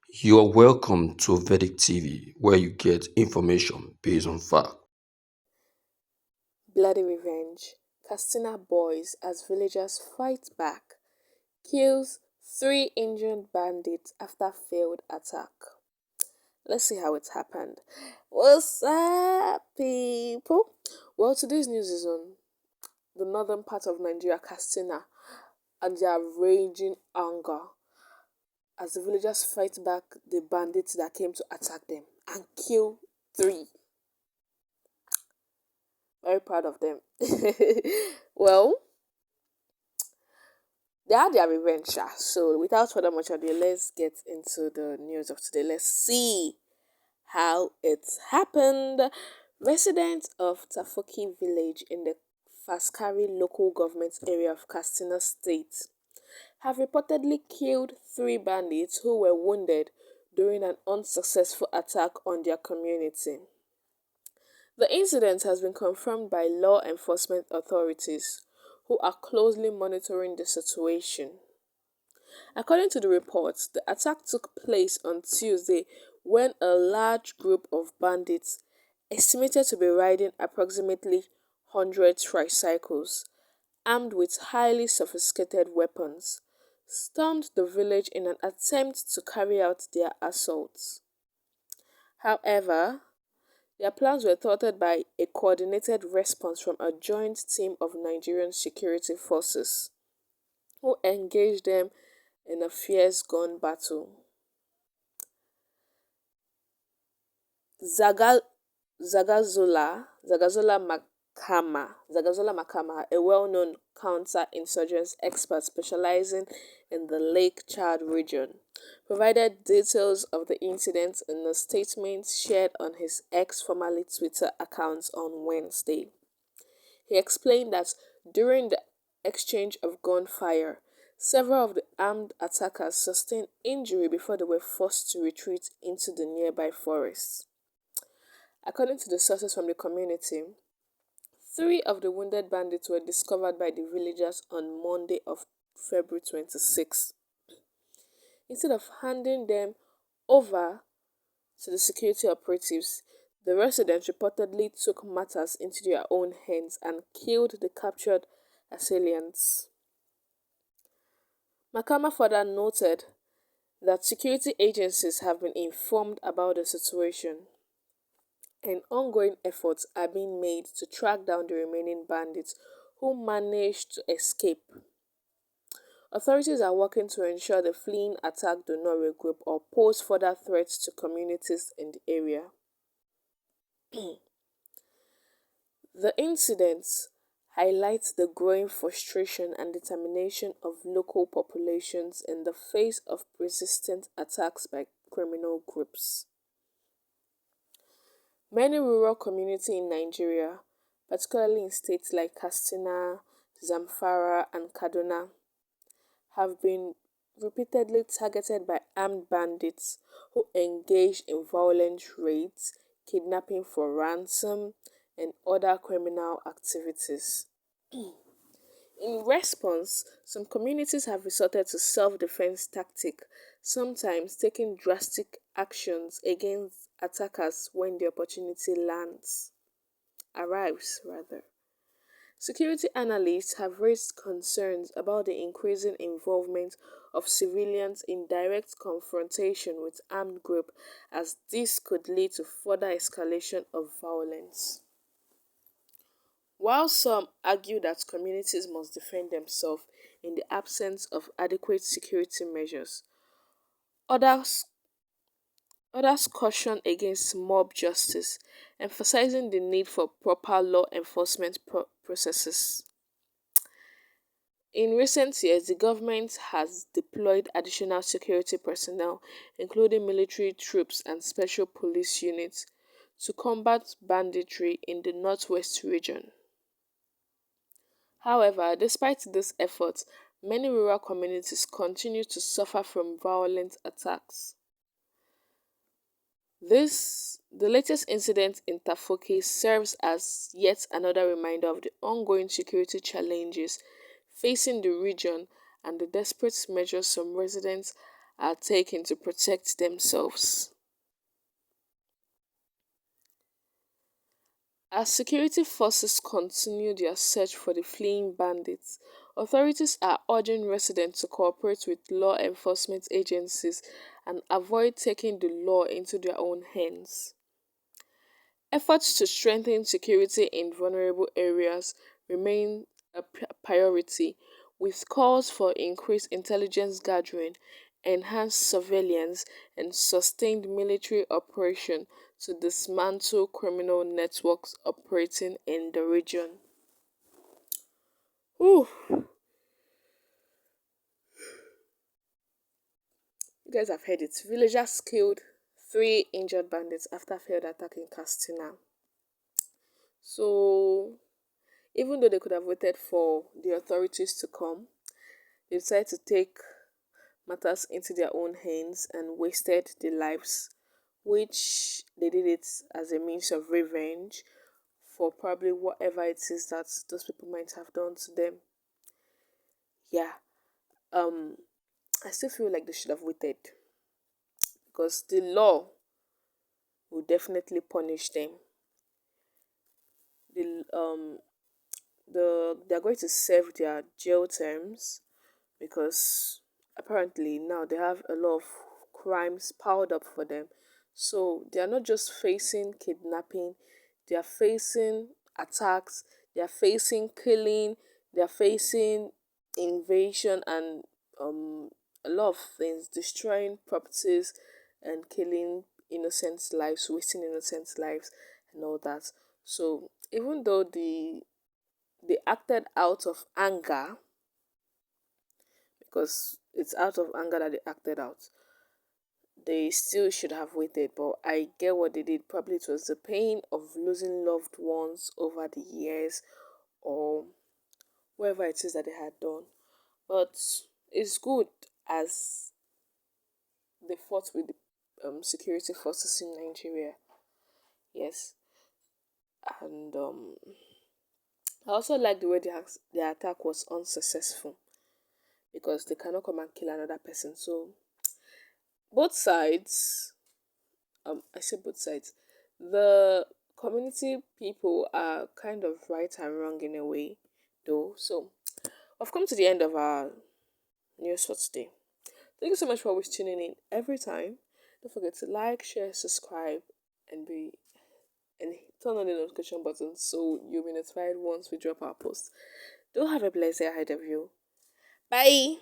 You are welcome to Vedic TV, where you get information based on fact. Bloody revenge. Kastina boys as villagers fight back. Kills three injured bandits after failed attack. Let's see how it happened. What's up, people? Well, today's news is on the northern part of Nigeria, Kastina, and their raging anger as the villagers fight back the bandits that came to attack them and kill three. Very proud of them. Well, they had their revenge, sha. So without further much ado, let's get into the news of today. Let's see how it happened. Residents of Tafoki village in the Faskari local government area of Kastina state have reportedly killed three bandits who were wounded during an unsuccessful attack on their community. The incident has been confirmed by law enforcement authorities who are closely monitoring the situation. According to the reports, the attack took place on Tuesday when a large group of bandits, estimated to be riding approximately 100 tricycles, armed with highly sophisticated weapons, stormed the village in an attempt to carry out their assaults. However, their plans were thwarted by a coordinated response from a joint team of Nigerian security forces, who engaged them in a fierce gun battle. Zaga, Zagazola Makama, a well-known counter-insurgents expert specializing in the Lake Chad region, provided details of the incident in a statement shared on his ex formerly Twitter account on Wednesday. He explained that during the exchange of gunfire, several of the armed attackers sustained injury before they were forced to retreat into the nearby forests. According to the sources from the community, three of the wounded bandits were discovered by the villagers on Monday of February 26. Instead of handing them over to the security operatives, the residents reportedly took matters into their own hands and killed the captured assailants. Makama further noted that security agencies have been informed about the situation and ongoing efforts are being made to track down the remaining bandits who managed to escape. Authorities are working to ensure the fleeing attack do not regroup or pose further threats to communities in the area. The incidents highlight the growing frustration and determination of local populations in the face of persistent attacks by criminal groups. Many rural communities in Nigeria, particularly in states like Kastina, Zamfara, and Kaduna, have been repeatedly targeted by armed bandits who engage in violent raids, kidnapping for ransom, and other criminal activities. In response, some communities have resorted to self-defense tactics, sometimes taking drastic actions against attackers when the opportunity arrives rather. Security analysts have raised concerns about the increasing involvement of civilians in direct confrontation with armed groups, as this could lead to further escalation of violence. While some argue that communities must defend themselves in the absence of adequate security measures, others others caution against mob justice, emphasizing the need for proper law enforcement processes. In recent years, the government has deployed additional security personnel, including military troops and special police units, to combat banditry in the northwest region. However, despite these efforts, many rural communities continue to suffer from violent attacks. The latest incident in Tafoki serves as yet another reminder of the ongoing security challenges facing the region and the desperate measures some residents are taken to protect themselves. As security forces continue their search for the fleeing bandits, authorities are urging residents to cooperate with law enforcement agencies and avoid taking the law into their own hands. Efforts to strengthen security in vulnerable areas remain a priority, with calls for increased intelligence gathering, enhanced surveillance, and sustained military operation to dismantle criminal networks operating in the region. Whew, you guys have heard it. Villagers killed three injured bandits after failed attack in Kastina. So, even though they could have waited for the authorities to come, they decided to take matters into their own hands and wasted their lives, which they did it as a means of revenge for probably whatever it is that those people might have done to them. Yeah, um, I still feel like they should have waited because the law will definitely punish them. The they're going to serve their jail terms because apparently now they have a lot of crimes piled up for them. So they are not just facing kidnapping, they are facing attacks, they are facing killing, they are facing invasion and um a lot of things, destroying properties and killing innocent lives, wasting innocent lives and all that. So even though they acted out of anger, because it's out of anger that they acted out. They still should have waited, but I get what they did. Probably it was the pain of losing loved ones over the years or whatever it is that they had done. But it's good as they fought with the security forces in Nigeria. Yes, and I also like the way the attack was unsuccessful because they cannot come and kill another person. So both sides, I say both sides, the community people are kind of right and wrong in a way, though. So we've come to the end of our news for today. Thank you so much for always tuning in every time. Don't forget to like, share, subscribe, and be and turn on the notification button so you'll be notified once we drop our post. Do have a blessed day ahead of you. Bye.